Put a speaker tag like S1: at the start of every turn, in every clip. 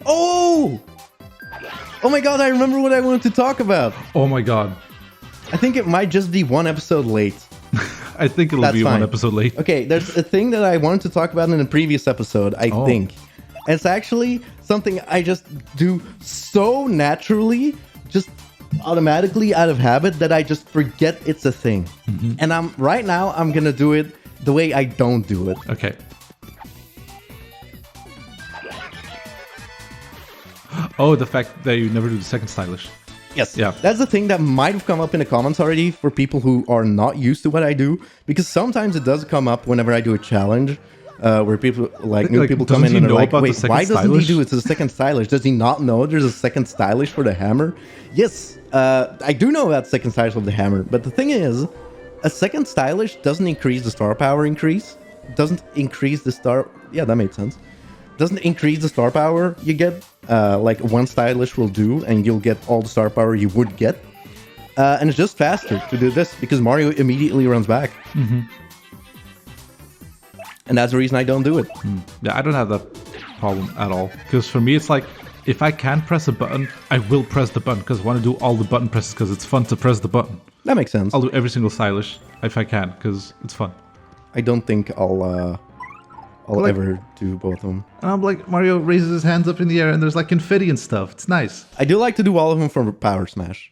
S1: Oh! Oh my god, I remember what I wanted to talk about.
S2: Oh my god.
S1: I think it might just be one episode late.
S2: I think it'll be
S1: fine.
S2: one episode late.
S1: Okay, there's a thing that I wanted to talk about in the previous episode, I think. And it's actually something I just do so naturally, just automatically out of habit, that I just forget it's a thing. And right now, I'm gonna do it the way I don't do it.
S2: Okay. Oh, the fact that you never do the second stylish.
S1: Yes.
S2: Yeah.
S1: That's the thing that might have come up in the comments already for people who are not used to what I do. Because sometimes it does come up whenever I do a challenge. Where people, new people come in and they're like, wait, why doesn't he do it to the second stylish? Does he not know there's a second stylish for the hammer? Yes, I do know about second stylish of the hammer. But the thing is, a second stylish doesn't increase the star power increase. Doesn't increase the star... Yeah, that made sense. Doesn't increase the star power you get. Like one stylish will do, and you'll get all the star power you would get. And it's just faster to do this, because Mario immediately runs back. And that's the reason I don't do it.
S2: Yeah, I don't have that problem at all. Because for me, it's like, if I can press a button, I will press the button. Because I want to do all the button presses, because it's fun to press the button.
S1: That makes sense.
S2: I'll do every single stylish if I can, because it's fun.
S1: I don't think I'll ever do both of them.
S2: And I'm like, Mario raises his hands up in the air, and there's like confetti and stuff. It's nice.
S1: I do like to do all of them for Power Smash.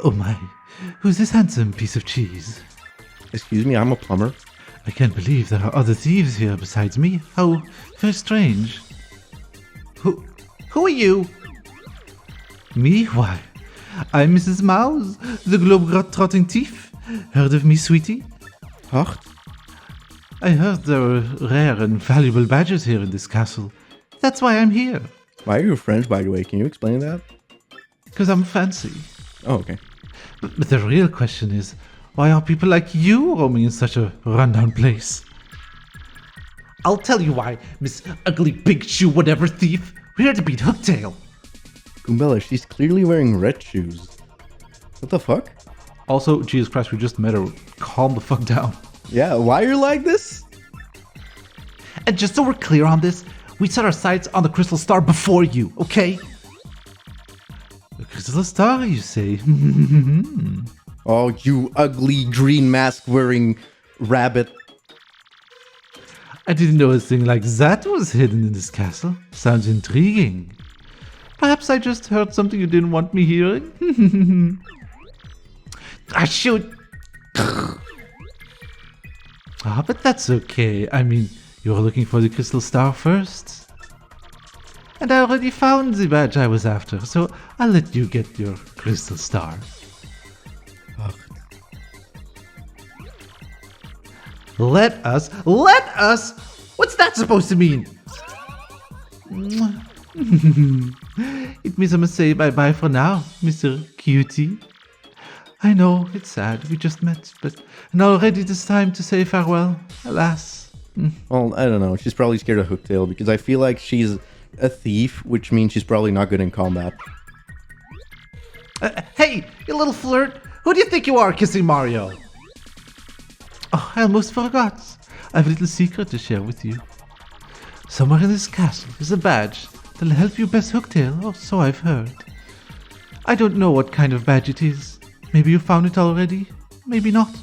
S2: Oh my. Who's this handsome piece of cheese?
S1: Excuse me, I'm a plumber.
S2: I can't believe there are other thieves here besides me. How very strange. Who are you? Me? Why? I'm Mrs. Mowz, the globe-trotting thief. Heard of me, sweetie?
S1: Ach?
S2: I heard there were rare and valuable badges here in this castle. That's why I'm here.
S1: Why are you French, by the way? Can you explain that?
S2: Because I'm fancy.
S1: Oh, okay.
S2: But the real question is, why are people like you roaming in such a rundown place? I'll tell you why, Miss Ugly Big Shoe Whatever Thief. We're here to beat Hooktail.
S1: Goombella, she's clearly wearing red shoes. What the fuck?
S2: Also, Jesus Christ, we just met her. Calm the fuck down.
S1: Yeah, why are you like this?
S2: And just so we're clear on this, we set our sights on the Crystal Star before you, okay? The Crystal Star, you say?
S1: Oh, you ugly green mask wearing rabbit.
S2: I didn't know a thing like that was hidden in this castle. Sounds intriguing. Perhaps I just heard something you didn't want me hearing? Ah, shoot! But that's okay. I mean, you were looking for the Crystal Star first. And I already found the badge I was after, so I'll let you get your Crystal Star. Let us? What's that supposed to mean? It means I must say bye-bye for now, Mr. Cutie. I know, it's sad, we just met, but now already it is time to say farewell, alas.
S1: Well, I don't know, she's probably scared of Hooktail, because I feel like she's a thief, which means she's probably not good in combat.
S2: Hey, you little flirt, who do you think you are kissing Mario? Oh, I almost forgot. I have a little secret to share with you. Somewhere in this castle is a badge that'll help you best Hooktail, or so I've heard. I don't know what kind of badge it is. Maybe you found it already, maybe not.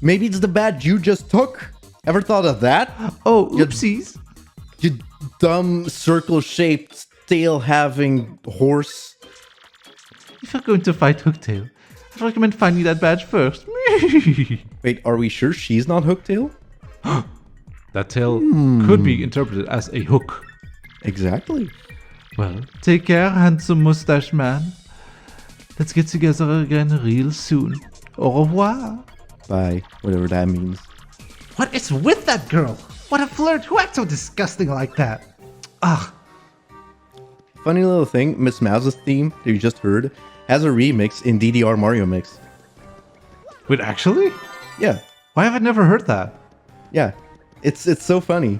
S1: Maybe it's the badge you just took? Ever thought of that?
S2: Oh, oopsies.
S1: You dumb circle-shaped, tail-having horse.
S2: If you're going to fight Hooktail, I'd recommend finding that badge first.
S1: Wait, are we sure she's not Hooktail?
S2: That tail could be interpreted as a hook.
S1: Exactly.
S2: Well, take care, handsome mustache man. Let's get together again real soon. Au revoir.
S1: Bye, whatever that means.
S2: What is with that girl? What a flirt. Who acts so disgusting like that? Ugh.
S1: Funny little thing, Miss Mowz's theme that you just heard has a remix in DDR Mario Mix.
S2: Wait, actually?
S1: Yeah.
S2: Why have I never heard that?
S1: Yeah. It's so funny.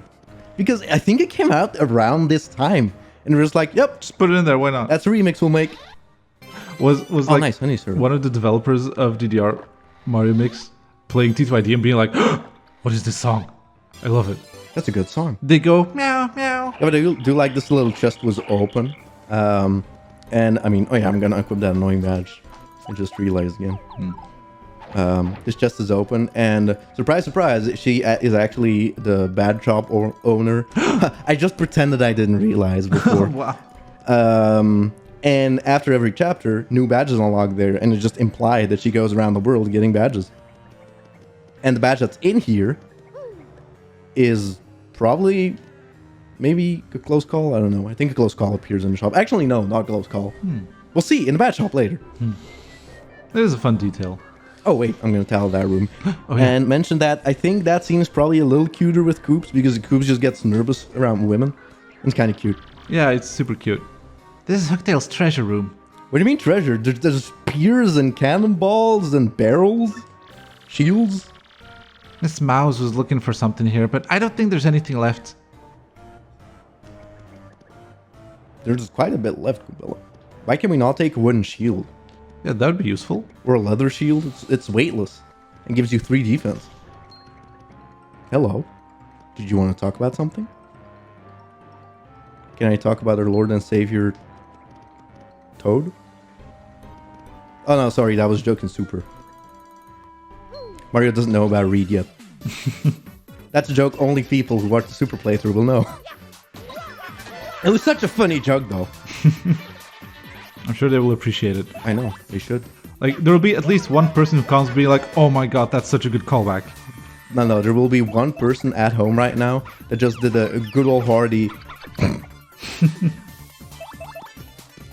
S1: Because I think it came out around this time. And we're just like, yep,
S2: Just put it in there, why not?
S1: that's a remix we'll make.
S2: Was
S1: Oh,
S2: like
S1: nice honey syrup.
S2: one of the developers of DDR Mario mix, playing T2ID and being like, what is this song? I love it.
S1: That's a good song.
S2: They go, meow, meow.
S1: Yeah, but I do like this little chest was open. And I mean, oh yeah, I'm gonna equip that annoying badge. I just realized again. This chest is open, and surprise, surprise, she is actually the badge shop owner. I just pretended I didn't realize before.
S2: Wow.
S1: And after every chapter, new badges unlock there, and it just implied that she goes around the world getting badges. And the badge that's in here is probably maybe a close call. I don't know. I think a close call appears in the shop. Actually, no, not a close call. We'll see in the badge shop later.
S2: That is a fun detail.
S1: Oh wait, I'm gonna tell that room.
S2: Oh, yeah.
S1: And mention that I think that seems probably a little cuter with Koops, because Koops just gets nervous around women. It's kind of cute.
S2: Yeah, it's super cute. This is Hooktail's treasure room.
S1: What do you mean treasure? There's spears and cannonballs and barrels, shields.
S2: Miss Mowz was looking for something here, but I don't think there's anything left.
S1: There's quite a bit left, Kubilla. Why can we not take a wooden shield?
S2: Yeah, that would be useful.
S1: Or a leather shield? It's weightless and gives you 3 defense. Hello. Did you want to talk about something? Can I talk about our Lord and Savior Toad? Oh no, sorry, that was joking super. Mario doesn't know about Reed yet. That's a joke only people who watch the super playthrough will know. It was such a funny joke though.
S2: I'm sure they will appreciate it.
S1: I know, they should.
S2: Like, there will be at least one person who comes being like, oh my god, that's such a good callback.
S1: No, there will be one person at home right now that just did a good old hearty...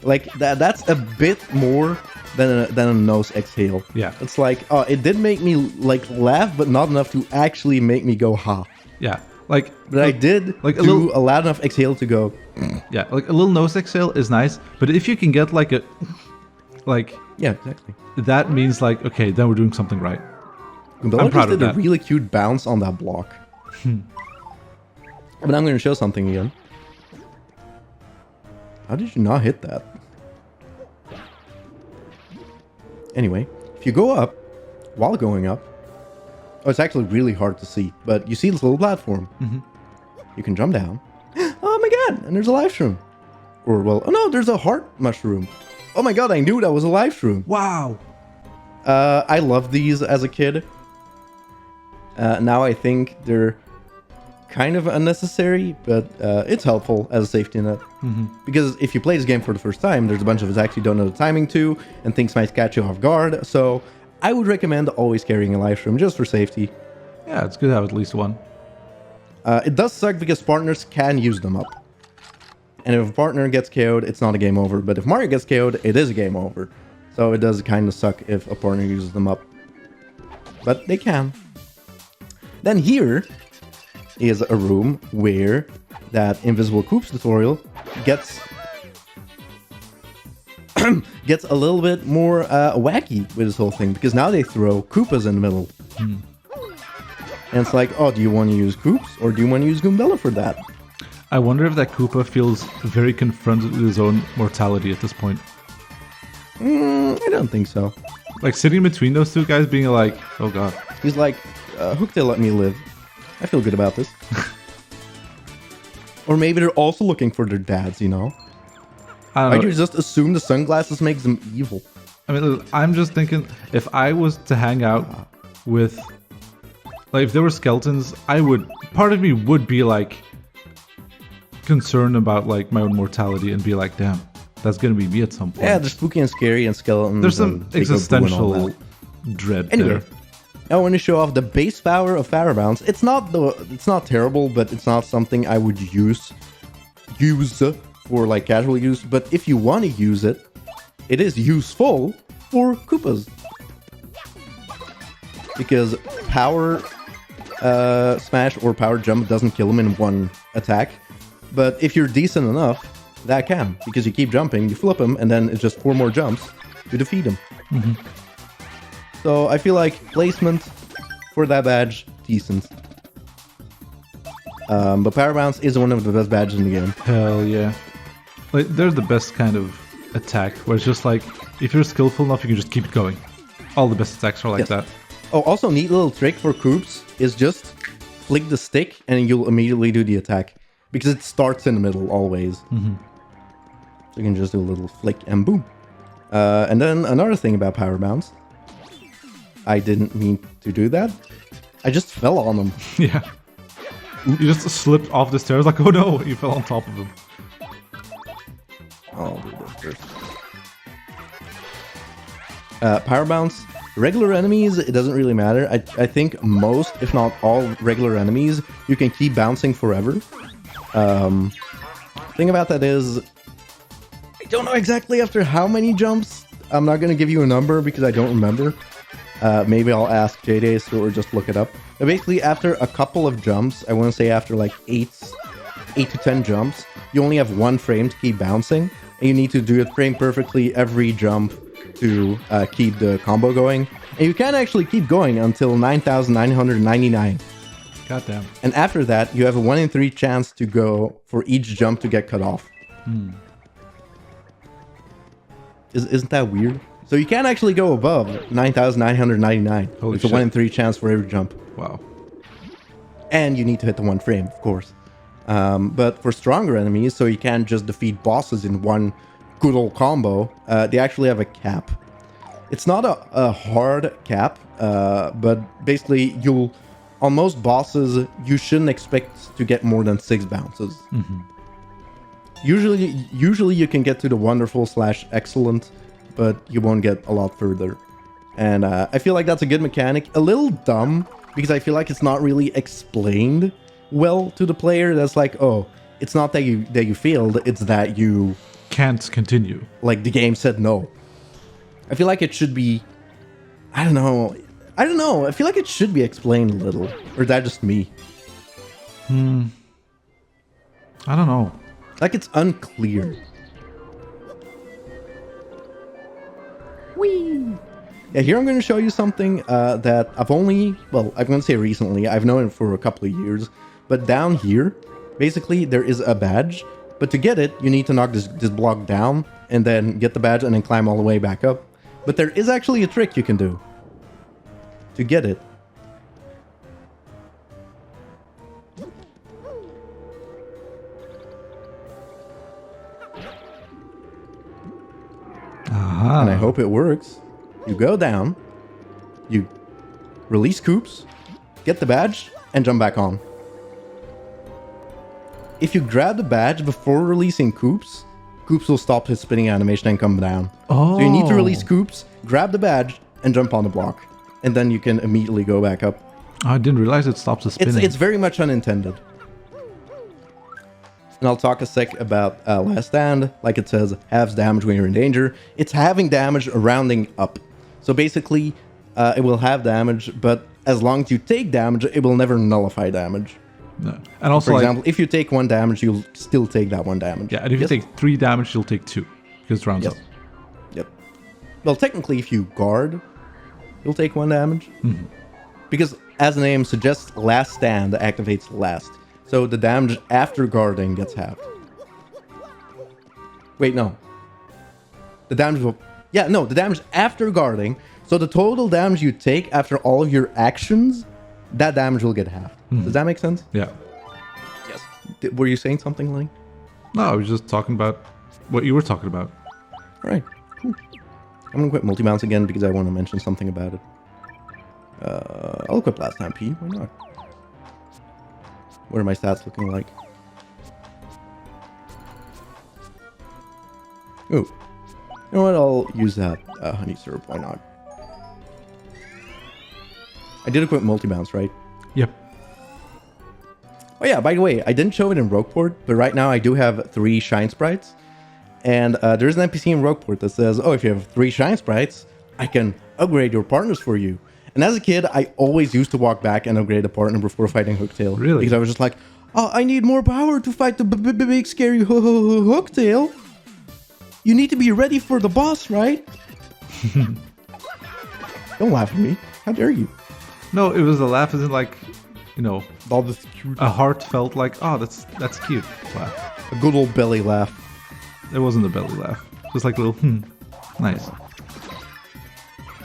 S1: like, that's a bit more than a nose exhale.
S2: Yeah.
S1: It's like, oh, it did make me, like, laugh, but not enough to actually make me go ha.
S2: Yeah. Like,
S1: but I did
S2: like
S1: do a loud enough exhale to go.
S2: Yeah, like a little nose exhale is nice, but if you can get like a, like,
S1: yeah, exactly.
S2: That means like, okay, then we're doing something right.
S1: I'm proud of that. Did a really cute bounce on that block. But I'm going to show something again. How did you not hit that? Anyway, if you go up, while going up, oh, it's actually really hard to see, but you see this little platform. You can jump down. Oh my god, and there's a live shroom. Or, well, oh no, there's a heart mushroom. Oh my god, I knew that was a live shroom.
S2: Wow.
S1: I loved these as a kid. Now I think they're kind of unnecessary, but it's helpful as a safety net. Because if you play this game for the first time, there's a bunch of us actually don't know the timing to, and things might catch you off guard, so I would recommend always carrying a live shroom just for safety.
S2: Yeah, it's good to have at least one.
S1: It does suck because partners can use them up. And if a partner gets KO'd, it's not a game over, but if Mario gets KO'd, it is a game over. So it does kind of suck if a partner uses them up. But they can. Then here is a room where that Invisible Koops tutorial gets gets a little bit more wacky with this whole thing, because now they throw Koopas in the middle. And it's like, oh, do you want to use Koops or do you want to use Goombella for that?
S2: I wonder if that Koopa feels very confronted with his own mortality at this point.
S1: I don't think so.
S2: Like sitting between those two guys being like, oh god.
S1: He's like, Hooktail let me live. I feel good about this. Or maybe they're also looking for their dads, you know?
S2: I don't know.
S1: Why'd you just assume the sunglasses makes them evil?
S2: I mean, I'm just thinking, if I was to hang out with, like, if there were skeletons, part of me would be, like, concerned about, like, my own mortality and be like, damn, that's gonna be me at some point.
S1: Yeah, they're spooky and scary and skeletons.
S2: There's some existential dread there.
S1: I want to show off the base power of Power Bounce. It's not terrible, but it's not something I would use for like casual use. But if you want to use it, it is useful for Koopas. Because power smash or power jump doesn't kill them in one attack. But if you're decent enough, that can. Because you keep jumping, you flip them, and then it's just 4 more jumps to defeat them. So I feel like placement for that badge, decent. But Power Bounce is one of the best badges in the game.
S2: Hell yeah. Like, they're the best kind of attack, where it's just like, if you're skillful enough, you can just keep it going. All the best attacks are like that.
S1: Oh, also neat little trick for Koops is just flick the stick and you'll immediately do the attack. Because it starts in the middle always. So you can just do a little flick and boom. And then another thing about power bounce. I didn't mean to do that. I just fell on him.
S2: Yeah. You just slipped off the stairs like, oh no, you fell on top of him.
S1: I'll do this first. Power bounce. Regular enemies, it doesn't really matter. I think most, if not all, regular enemies, you can keep bouncing forever. Thing about that is, I don't know exactly after how many jumps. I'm not going to give you a number because I don't remember. Maybe I'll ask JDays or just look it up. But basically, after a couple of jumps, I want to say after like 8 to 10 jumps, you only have 1 frame to keep bouncing. And you need to do it frame perfectly every jump to keep the combo going. And you can actually keep going until 9,999.
S2: Goddamn.
S1: And after that, you have a 1 in 3 chance to go for each jump to get cut off. Isn't that weird? So you can actually go above 9,999. It's a 1 in 3 chance for every jump.
S2: Wow.
S1: And you need to hit the 1 frame, of course. But for stronger enemies, so you can't just defeat bosses in one good old combo, they actually have a cap. It's not a hard cap, but basically on most bosses, you shouldn't expect to get more than 6 bounces. Usually you can get to the wonderful / excellent, but you won't get a lot further. And I feel like that's a good mechanic. A little dumb, because I feel like it's not really explained well to the player. That's like, oh, it's not that you failed, it's that you
S2: can't continue.
S1: Like the game said no. I feel like it should be, I don't know. I feel like it should be explained a little. Or is that just me?
S2: I don't know.
S1: Like it's unclear. Whee! Yeah, here I'm going to show you something that I'm going to say recently. I've known it for a couple of years. But down here, basically, there is a badge. But to get it, you need to knock this block down and then get the badge and then climb all the way back up. But there is actually a trick you can do to get it. And I hope it works. You go down, you release Koops, get the badge, and jump back on. If you grab the badge before releasing Koops, Koops will stop his spinning animation and come down.
S2: Oh.
S1: So you need to release Koops, grab the badge, and jump on the block. And then you can immediately go back up.
S2: I didn't realize it stops the spinning.
S1: It's very much unintended. And I'll talk a sec about Last Stand. Like it says, halves damage when you're in danger. It's having damage rounding up. So basically, it will have damage, but as long as you take damage, it will never nullify damage.
S2: No. And also,
S1: for example, if you take 1 damage, you'll still take that 1 damage.
S2: Yeah, and if you take 3 damage, you'll take 2. Because it rounds up.
S1: Yep. Well, technically, if you guard, you'll take 1 damage. Because, as the name suggests, Last Stand activates last. So the damage after guarding gets halved. Wait, no. The damage will... Yeah, no, the damage after guarding. So the total damage you take after all of your actions, that damage will get halved. Does that make sense?
S2: Yeah.
S1: Yes. Were you saying something, Lenny?
S2: No, I was just talking about what you were talking about.
S1: All right, cool. I'm going to quit multi-bounce again because I want to mention something about it. I'll quit last time P. Why not? What are my stats looking like? Ooh. You know what? I'll use that honey syrup. Why not? I did a quick multi-bounce, right?
S2: Yep.
S1: Oh yeah, by the way, I didn't show it in Rogueport, but right now I do have 3 shine sprites. And there's an NPC in Rogueport that says, oh, if you have 3 shine sprites, I can upgrade your partners for you. And as a kid, I always used to walk back and upgrade a partner before fighting Hooktail.
S2: Really?
S1: Because I was just like, oh, I need more power to fight the big scary Hooktail. You need to be ready for the boss, right? Don't laugh at me. How dare you?
S2: No, it was a laugh as in like, you know,
S1: All this cute.
S2: a heartfelt like, oh, that's cute laugh.
S1: A good old belly laugh.
S2: It wasn't a belly laugh. Just like a little, nice.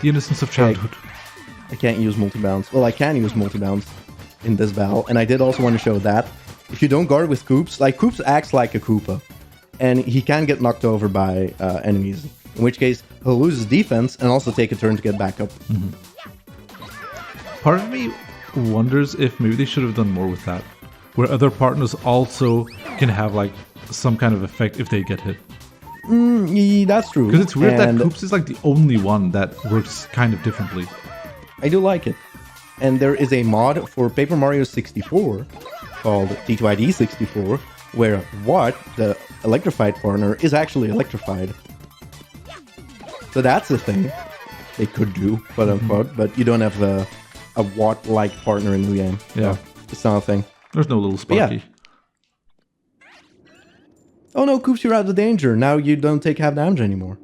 S2: The innocence of childhood.
S1: I can't use multi-bounce. Well, I can use multi-bounce in this battle. And I did also want to show that if you don't guard with Koops, like Koops acts like a Koopa. And he can get knocked over by enemies. In which case, he'll lose his defense and also take a turn to get back up.
S2: Mm-hmm. Part of me wonders if maybe they should have done more with that. Where other partners also can have like some kind of effect if they get hit.
S1: Yeah, that's true.
S2: Because it's weird that Koops is like the only one that works kind of differently.
S1: I do like it. And there is a mod for Paper Mario 64 called T2ID 64, where What, the electrified partner, is actually electrified. So that's a thing they could do, quote unquote, but you don't have a What-like partner in the game.
S2: Yeah.
S1: So it's not a thing.
S2: There's no little Sparky.
S1: Yeah. Oh no, Koops, you're out of danger. Now you don't take half damage anymore.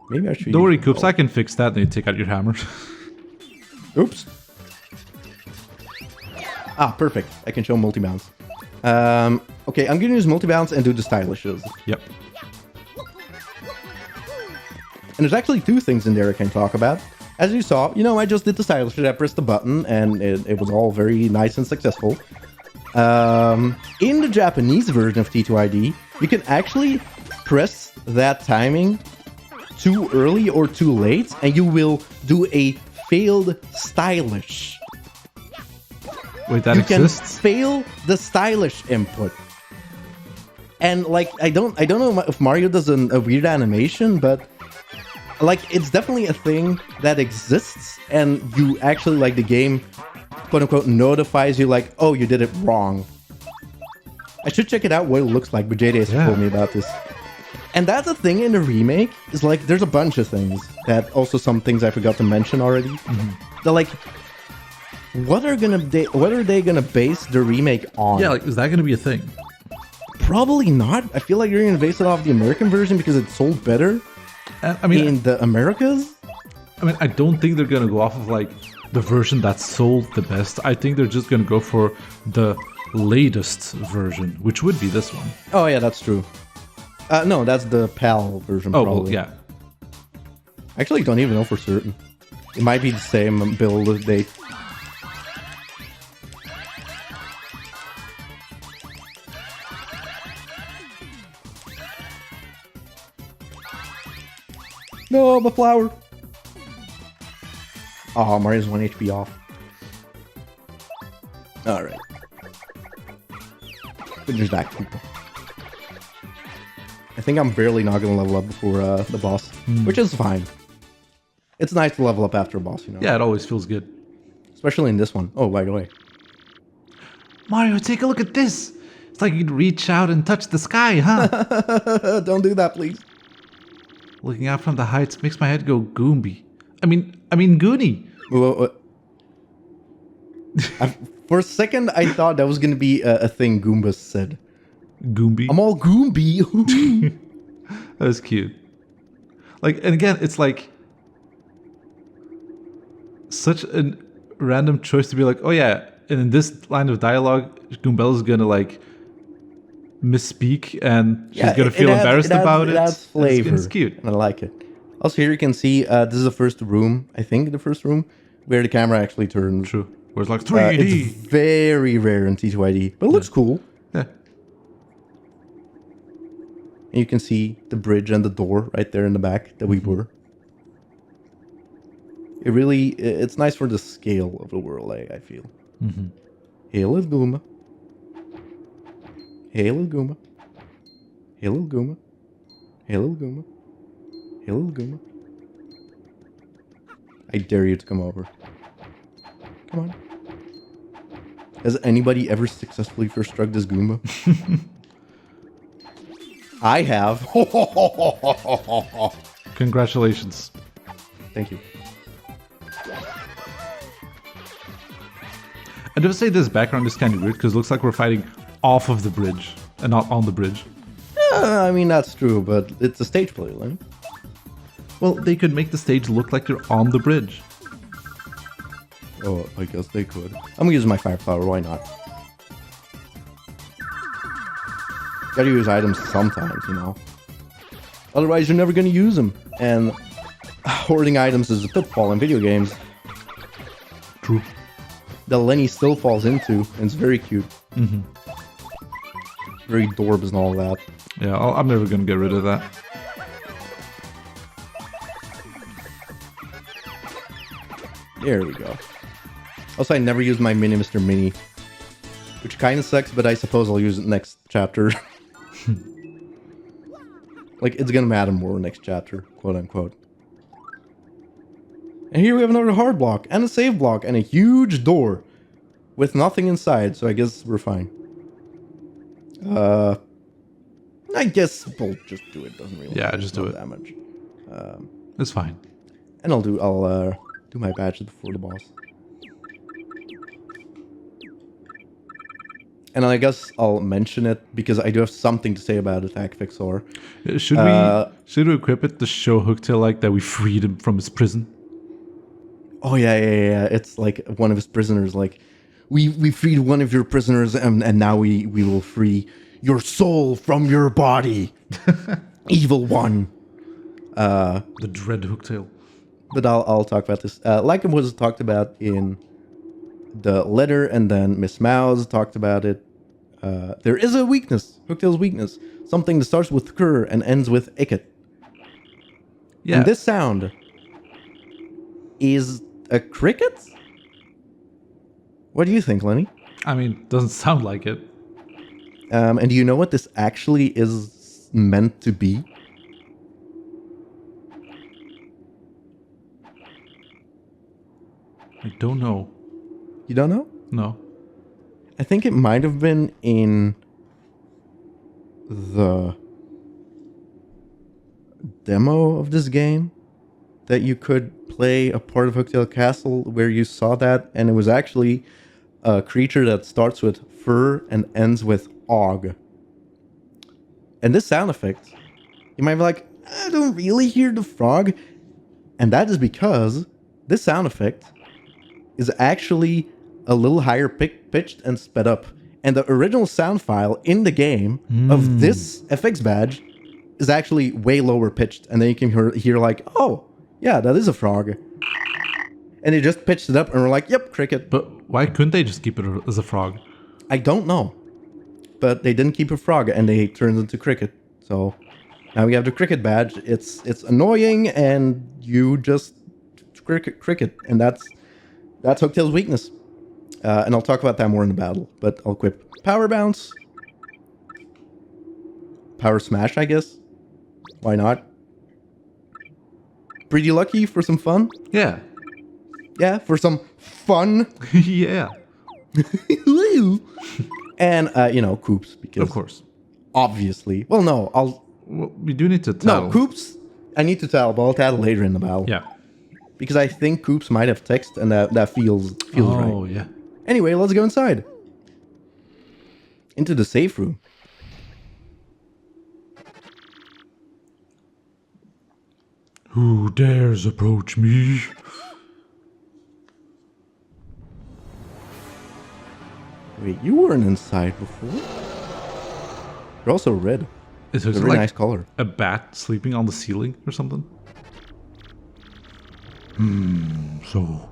S1: Maybe I should...
S2: Don't worry, Koops, I can fix that and you take out your hammer.
S1: Oops. Ah, perfect. I can show multi-bounce. Okay, I'm gonna use multi-bounce and do the stylishes.
S2: Yep.
S1: And there's actually two things in there I can talk about. As you saw, I just did the stylishes. I pressed the button and it was all very nice and successful. In the Japanese version of T2ID, you can actually press that timing too early or too late, and you will do a failed stylish.
S2: Wait, that exists?
S1: You can fail the stylish input. And like, I don't know if Mario does a weird animation, but like, it's definitely a thing that exists, and you actually, like, the game, quote unquote, notifies you, like, oh, you did it wrong. I should check it out what it looks like, but JD told me about this. And that's a thing in the remake, is like, there's a bunch of things that also some things I forgot to mention already. They're like, what are they gonna base the remake on?
S2: Yeah, like, is that gonna be a thing?
S1: Probably not. I feel like you're gonna base it off the American version because it sold better.
S2: I mean,
S1: in the Americas?
S2: I mean, I don't think they're gonna go off of like the version that sold the best. I think they're just gonna go for the latest version, which would be this one.
S1: Oh yeah, that's true. No, that's the PAL version.
S2: Oh,
S1: probably.
S2: well, yeah.
S1: Actually, don't even know for certain. It might be the same build date. No, the flower. Oh, Mario's 1 HP off. Alright. Finish that, people. I think I'm barely not going to level up before the boss, which is fine. It's nice to level up after a boss,
S2: Yeah, it always feels good.
S1: Especially in this one. Oh, by the way.
S2: Mario, take a look at this. It's like you'd reach out and touch the sky, huh?
S1: Don't do that, please.
S2: Looking out from the heights makes my head go Goomby. I mean Goonie.
S1: For a second, I thought that was going to be a thing Goombas said.
S2: Goomby.
S1: I'm all Goomby.
S2: That was cute. Like, and again, it's like such a random choice to be like, oh yeah, and in this line of dialogue, Goombella's gonna like misspeak and she's gonna feel embarrassed about it.
S1: That's flavor.
S2: It's cute.
S1: I like it. Also, here you can see this is the first room, I think the first room, where the camera actually turns.
S2: True. Where it's like 3D.
S1: It's very rare in T2ID, but it looks cool.
S2: Yeah.
S1: And you can see the bridge and the door right there in the back that we were. It's nice for the scale of the world, I feel. Hey, little Goomba. Hey, little Goomba. Hey, little Goomba. Hey, little Goomba. Hey, little Goomba. I dare you to come over. Come on. Has anybody ever successfully first struck this Goomba? I have.
S2: Congratulations.
S1: Thank you.
S2: I do say this background is kind of weird because it looks like we're fighting off of the bridge and not on the bridge.
S1: I mean, that's true, but it's a stage play, right?
S2: Well, they could make the stage look like they're on the bridge.
S1: Oh, I guess they could. I'm gonna use my fire flower, why not? Gotta use items sometimes, you know. Otherwise, you're never gonna use them. And Hoarding items is a pitfall in video games.
S2: True.
S1: That Lenny still falls into, and it's very cute.
S2: Mm-hmm.
S1: Very Dorbs and all that.
S2: Yeah, I'm never gonna get rid of that.
S1: There we go. Also, I never used my Mini Mr. Mini, which kind of sucks, but I suppose I'll use it next chapter. Like, it's gonna matter more next chapter, quote unquote. And here we have another hard block, and a save block, and a huge door with nothing inside, so I guess we're fine. I guess we'll just do it. Doesn't really
S2: just do it.
S1: That much.
S2: It's fine.
S1: And I'll do my badges before the boss. And I guess I'll mention it because I do have something to say about Attack Fixor.
S2: Should we equip it to show Hooktail like that we freed him from his prison?
S1: Oh yeah. It's like one of his prisoners. Like we freed one of your prisoners, and now we will free your soul from your body, evil one.
S2: The dread Hooktail.
S1: But I'll talk about this. Like it was talked about in the letter, and then Miss Mowz talked about it. There is a weakness, Hooktail's weakness. Something that starts with Krr and ends with Icket. Yeah. And this sound is a cricket? What do you think, Lenny?
S2: I mean, doesn't sound like it.
S1: And do you know what this actually is meant to be?
S2: I don't know.
S1: You don't know?
S2: No.
S1: I think it might have been in the demo of this game that you could play a part of Hooktail Castle where you saw that, and it was actually a creature that starts with fur and ends with og. And this sound effect, you might be like, I don't really hear the frog. And that is because this sound effect is actually a little higher pitched and sped up. And the original sound file in the game of this FX badge is actually way lower pitched. And then you can hear like, oh, yeah, that is a frog. And they just pitched it up and we're like, yep, cricket.
S2: But why couldn't they just keep it as a frog?
S1: I don't know. But they didn't keep a frog and they turned it into cricket. So now we have the cricket badge. It's annoying and you just cricket. And that's Hooktail's weakness. And I'll talk about that more in the battle. But I'll equip Power Bounce. Power Smash, I guess. Why not? Pretty lucky for some fun.
S2: Yeah.
S1: Yeah, for some fun.
S2: Yeah.
S1: And, Koops. Because
S2: of course.
S1: Obviously. Well, no,
S2: Well, we do need to tattle.
S1: No, Koops, I need to tattle, but I'll tattle later in the battle.
S2: Yeah.
S1: Because I think Koops might have text, and that feels right.
S2: Oh, yeah.
S1: Anyway, let's go inside. Into the safe room.
S2: Who dares approach me?
S1: Wait, you weren't inside before? You're also red.
S2: It's
S1: a very nice color.
S2: A bat sleeping on the ceiling or something? So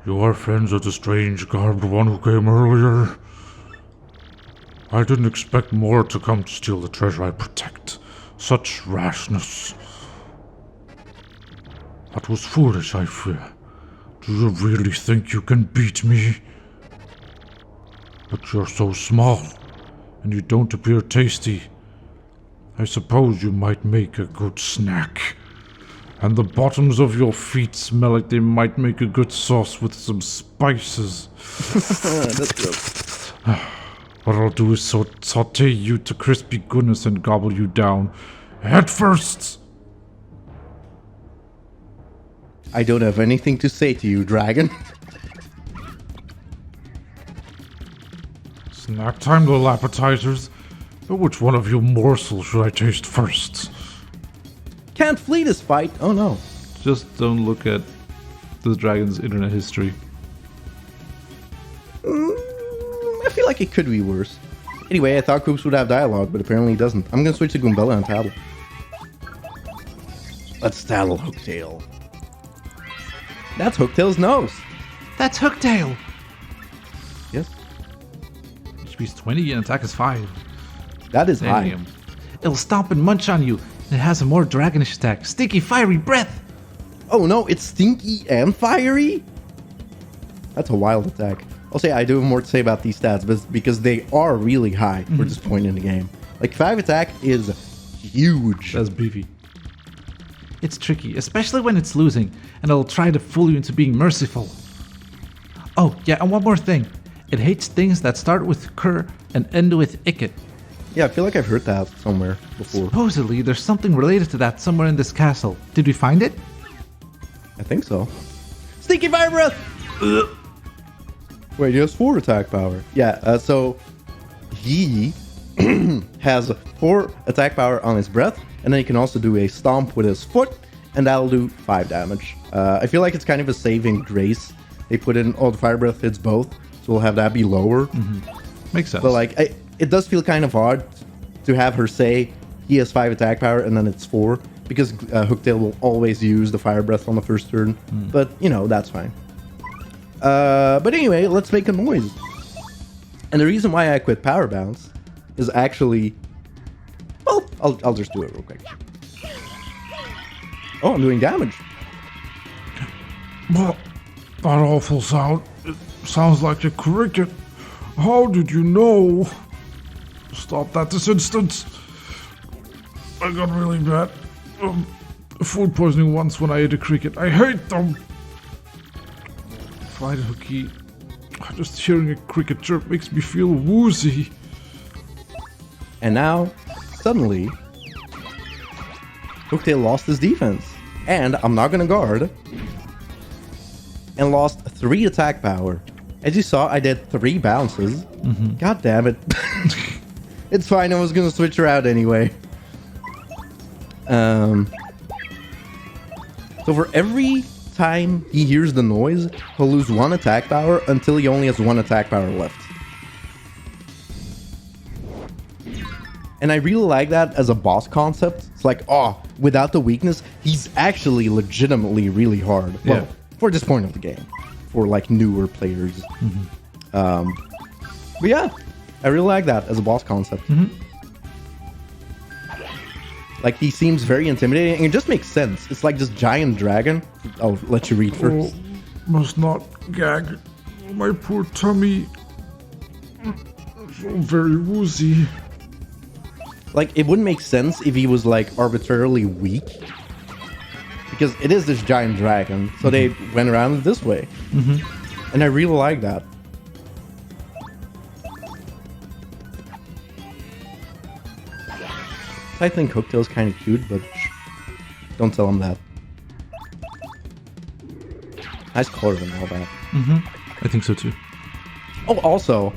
S2: you are friends with the strange garbed one who came earlier? I didn't expect more to come to steal the treasure I protect. Such rashness. That was foolish, I fear. Do you really think you can beat me? But you're so small, and you don't appear tasty. I suppose you might make a good snack. And the bottoms of your feet smell like they might make a good sauce with some spices.
S1: That's gross.
S2: What I'll do is saute you to crispy goodness and gobble you down. Head first!
S1: I don't have anything to say to you, dragon.
S2: Snack time, little appetizers. But which one of you morsels should I taste first?
S1: Can't flee this fight. Oh no.
S2: Just don't look at the dragon's internet history.
S1: I feel like it could be worse. Anyway, I thought Koops would have dialogue, but apparently he doesn't. I'm gonna switch to Goombella and Tattle. Let's tattle Hooktail. That's Hooktail's nose.
S2: That's Hooktail.
S1: Yes.
S2: HP's 20 and attack is 5.
S1: That is high.
S2: Damn. It'll stomp and munch on you, and it has a more dragonish attack. Stinky, fiery breath.
S1: Oh no, it's stinky and fiery? That's a wild attack. I'll say I do have more to say about these stats, but because they are really high for this point in the game. Like 5 attack is huge.
S2: That's beefy. It's tricky, especially when it's losing, and it'll try to fool you into being merciful. Oh, yeah, and one more thing. It hates things that start with cur and end with icket.
S1: Yeah, I feel like I've heard that somewhere before.
S2: Supposedly, there's something related to that somewhere in this castle. Did we find it?
S1: I think so. Stinky fire breath! Ugh. Wait, he has 4 attack power. Yeah, so he has 4 attack power on his breath, and then he can also do a stomp with his foot, and that'll do 5 damage. I feel like it's kind of a saving grace. They put in, the fire breath hits both, so we'll have that be lower.
S2: Makes sense.
S1: But like, it does feel kind of odd to have her say he has 5 attack power and then it's 4, because Hooktail will always use the fire breath on the first turn. But, you know, that's fine. But anyway, let's make a noise. And the reason why I quit Power Bounce is actually... Well, I'll just do it real quick. Oh, I'm doing damage.
S3: But that awful sound. It sounds like a cricket. How did you know? Stop that this instant. I got really bad food poisoning once when I ate a cricket. I hate them. Fine, Hookie. Just hearing a cricket chirp makes me feel woozy.
S1: And now, suddenly, Hooktail lost his defense. And I'm not gonna guard. And lost 3 attack power. As you saw, I did 3 bounces. God damn it. It's fine, I was gonna switch her out anyway. So for every time he hears the noise, he'll lose 1 attack power until he only has 1 attack power left. And I really like that as a boss concept. It's like, oh, without the weakness, he's actually legitimately really hard.
S2: Yeah.
S1: Well, for this point of the game. For like newer players. But yeah, I really like that as a boss concept. Like, he seems very intimidating, and it just makes sense. It's like this giant dragon. I'll let you read first.
S3: Oh, must not gag. My poor tummy. So very woozy.
S1: Like, it wouldn't make sense if he was, like, arbitrarily weak. Because it is this giant dragon, so they went around it this way. And I really like that. I think Hooktail's kind of cute, but don't tell him that. Nice color and all that.
S2: I think so too.
S1: Oh, also...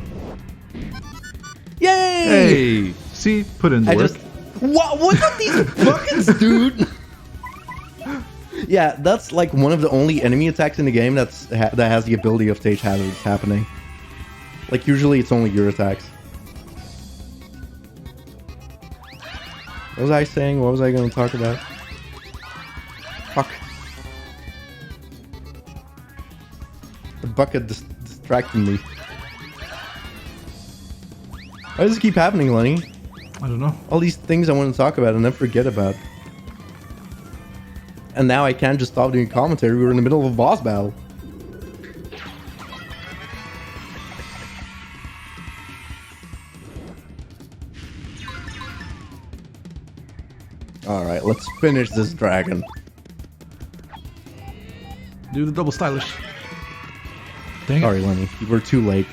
S1: Yay!
S2: Hey! See? Put in the work.
S1: What are these buckets, dude? Yeah, that's like one of the only enemy attacks in the game that has the ability of stage hazards happening. Like, usually it's only your attacks. What was I saying? What was I going to talk about? Fuck. The bucket distracted me. Why does this keep happening, Lenny?
S2: I don't know.
S1: All these things I want to talk about and then forget about. And now I can't just stop doing commentary. We were in the middle of a boss battle. Alright, let's finish this dragon.
S2: Do the double stylish. Dang
S1: Sorry, Lenny. You were too late.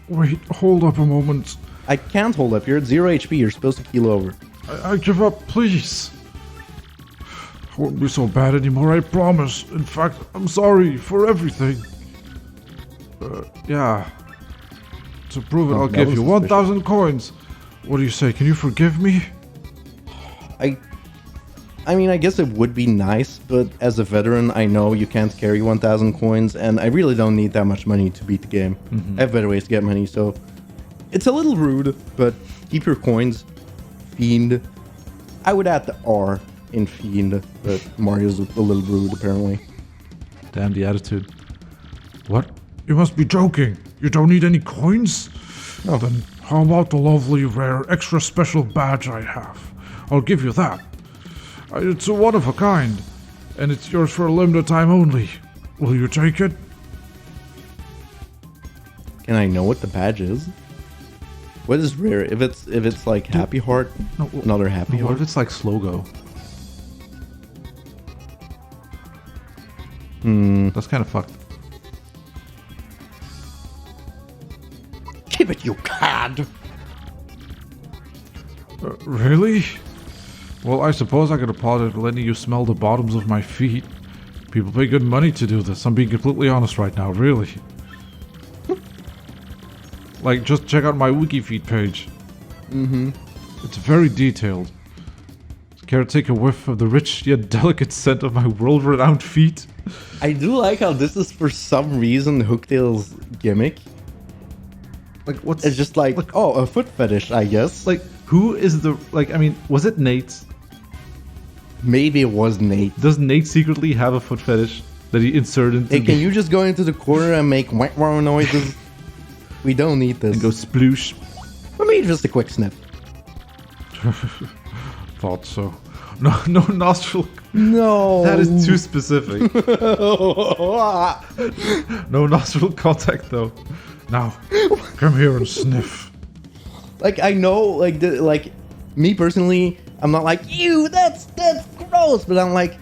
S3: Wait, hold up a moment.
S1: I can't hold up. You're at 0 HP. You're supposed to keel over.
S3: I give up, please. I won't be so bad anymore, I promise. In fact, I'm sorry for everything. Yeah. To prove it, I'll give you 1,000 coins. What do you say? Can you forgive me?
S1: I mean, I guess it would be nice, but as a veteran, I know you can't carry 1,000 coins, and I really don't need that much money to beat the game. I have better ways to get money, so it's a little rude, but keep your coins. Fiend. I would add the R. in Fiend, but Mario's a little rude apparently.
S2: Damn the attitude. What?
S3: You must be joking. You don't need any coins?
S1: Oh.
S3: Then how about the lovely, rare, extra special badge I have? I'll give you that. It's a one of a kind, and it's yours for a limited time only. Will you take it?
S1: Can I know what the badge is? What is rare? If it's like Happy Heart, another Happy
S2: What
S1: Heart.
S2: if it's like Slogo? That's kind of fucked.
S1: Give it, you cad!
S3: Really? Well, I suppose I could apologize for letting you smell the bottoms of my feet. People pay good money to do this. I'm being completely honest right now, really. Like, just check out my Wikifeet page. It's very detailed. Care to take a whiff of the rich yet delicate scent of my world-renowned feet?
S1: I do like how this is for some reason Hooktail's gimmick.
S2: Like, what's...
S1: It's just like, oh, a foot fetish, I guess.
S2: Like, who is the... Like, I mean, was it Nate?
S1: Maybe it was Nate.
S2: Does Nate secretly have a foot fetish that he inserted into
S1: Hey, can you just go into the corner and make wow noises? We don't need this.
S2: and go sploosh?
S1: I mean, just a quick sniff.
S3: Thought so.
S2: No nostril.
S1: No.
S2: That is too specific. No nostril contact, though.
S3: Now, come here and sniff.
S1: Like, I know, like, me personally, I'm not like, ew, that's gross. But I'm like,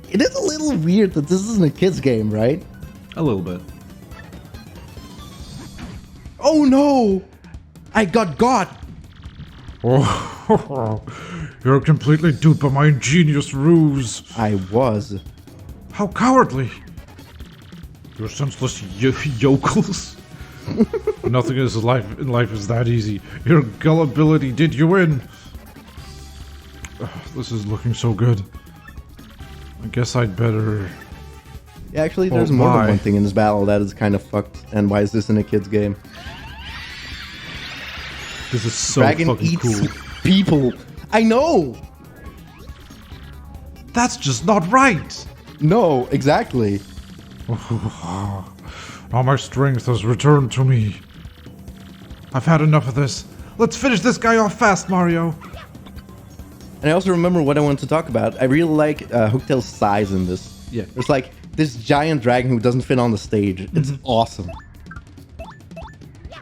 S1: it is a little weird that this isn't a kid's game, right?
S2: A little bit.
S1: Oh no! I got.
S3: Oh, you're completely duped by my ingenious ruse.
S1: I was.
S3: How cowardly! You're senseless yokels. Nothing in life is that easy. Your gullibility did you in. This is looking so good. I guess I'd better...
S1: Yeah, actually, there's
S3: Oh
S1: more than
S3: my.
S1: one thing in this battle that is kind of fucked. And why is this in a kid's game?
S2: This is so
S1: Dragon
S2: fucking
S1: eats
S2: cool.
S1: people. I know.
S2: That's just not right.
S1: No, exactly.
S3: Now my strength has returned to me. I've had enough of this.
S2: Let's finish this guy off fast, Mario.
S1: And I also remember what I wanted to talk about. I really like Hooktail's size in this.
S2: Yeah.
S1: It's like this giant dragon who doesn't fit on the stage. It's awesome.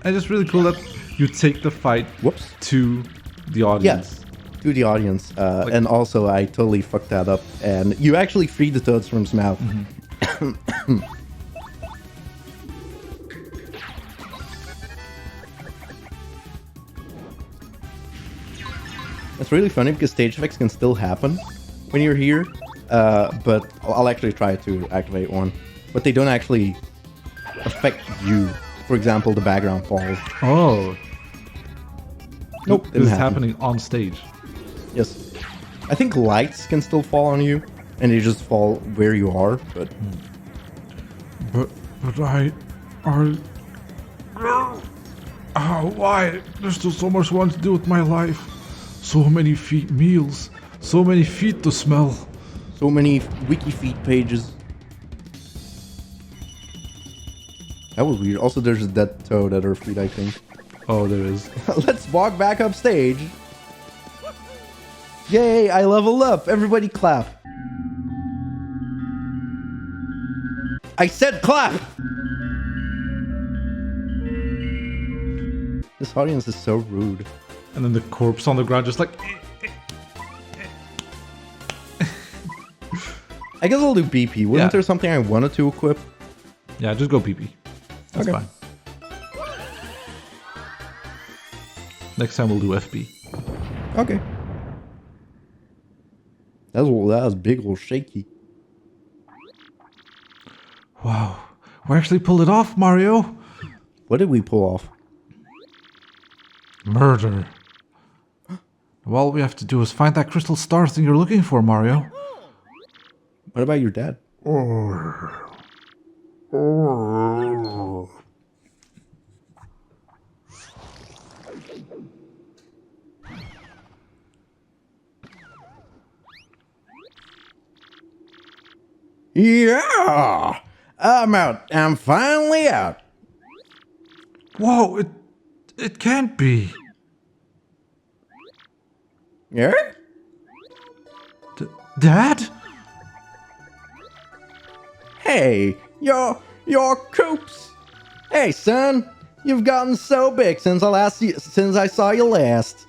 S2: And it's really cool that you take the fight
S1: Whoops.
S2: to the audience.
S1: Yes. To the audience. And also, I totally fucked that up. And you actually free the toads from his mouth. It's really funny because stage effects can still happen when you're here. But I'll actually try to activate one. But they don't actually affect you. For example, the background falls.
S2: Oh.
S1: Nope,
S2: This
S1: didn't
S2: is
S1: happen.
S2: happening on stage.
S1: Yes. I think lights can still fall on you, and they just fall where you are, but...
S3: But I... why? There's still so much I want to do with my life. So many meals. So many feet to smell.
S1: So many Wikifeet pages. That was weird. Also, there's a dead toad at her feet, I think.
S2: Oh, there is.
S1: Let's walk back up stage. Yay, I leveled up. Everybody clap. I said clap! This audience is so rude.
S2: And then the corpse on the ground just like...
S1: I guess I'll do BP. Wasn't
S2: Yeah.
S1: there something I wanted to equip?
S2: Yeah, just go PP. That's
S1: Okay.
S2: fine. Next time we'll do FB.
S1: Okay. That was big old shaky.
S2: Wow. We actually pulled it off, Mario.
S1: What did we pull off?
S3: Murder.
S2: All we have to do is find that crystal star thing you're looking for, Mario.
S1: What about your dad? Yeah! I'm out. I'm finally out.
S2: Whoa, it can't be.
S1: Yeah?
S2: Dad?
S1: Hey, you're Coops. Hey, son, you've gotten so big since I saw you last.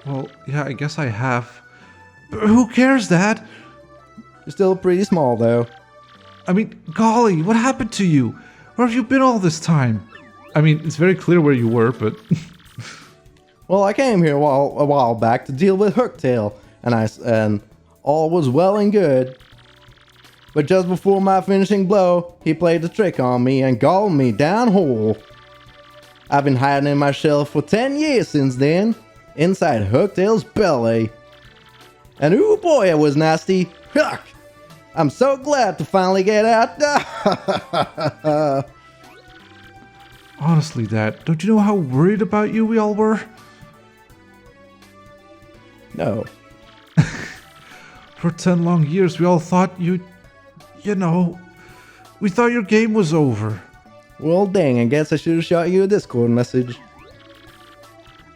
S2: Well, yeah, I guess I have. But who cares, Dad?
S1: You're still pretty small, though.
S2: I mean, golly, what happened to you? Where have you been all this time? I mean, it's very clear where you were, but...
S1: Well, I came here a while back to deal with Hooktail, and all was well and good. But just before my finishing blow, he played the trick on me and gobbled me down whole. I've been hiding in my shell for 10 years since then, inside Hooktail's belly. And ooh boy, it was nasty. Yuck! I'm so glad to finally get out.
S2: Honestly, Dad, don't you know how worried about you we all were?
S1: No.
S2: For 10 long years, we all thought you know, we thought your game was over.
S1: Well, dang, I guess I should have shot you a Discord message.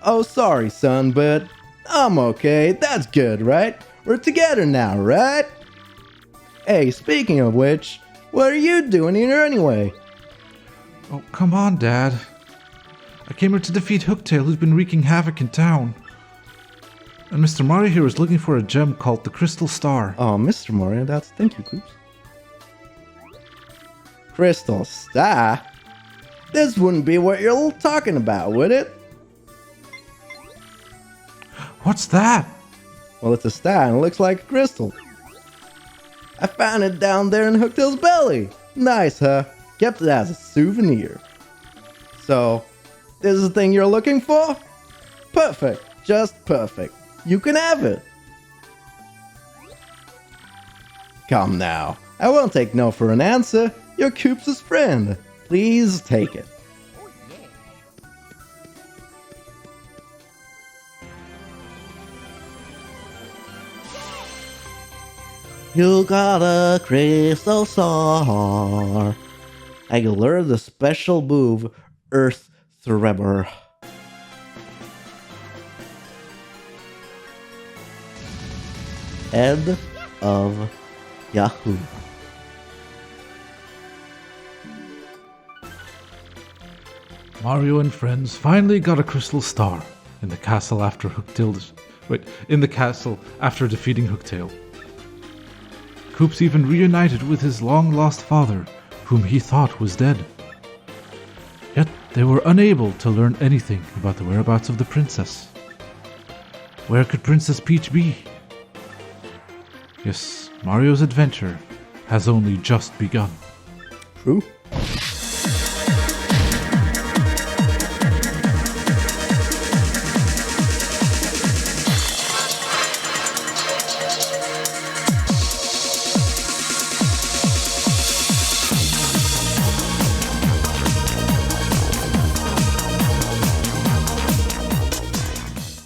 S1: Oh, sorry, son, but I'm okay. That's good, right? We're together now, right? Hey, speaking of which, what are you doing here anyway?
S2: Oh, come on, Dad. I came here to defeat Hooktail, who's been wreaking havoc in town. And Mr. Mario here is looking for a gem called the Crystal Star.
S1: Oh, Mr. Mario, thank you, Coops. Crystal Star? This wouldn't be what you're talking about, would it?
S2: What's that?
S1: Well, it's a star and it looks like a crystal. I found it down there in Hooktail's belly. Nice, huh? Kept it as a souvenir. So, this is the thing you're looking for? Perfect. Just perfect. You can have it. Come now. I won't take no for an answer. You're Coops' friend. Please take it. You got a crystal star. I learned the special move, Earth Tremor. End of Yahoo.
S2: Mario and friends finally got a crystal star in the castle after defeating Hooktail. Coops even reunited with his long-lost father, whom he thought was dead. Yet they were unable to learn anything about the whereabouts of the princess. Where could Princess Peach be? Yes, Mario's adventure has only just begun.
S1: True.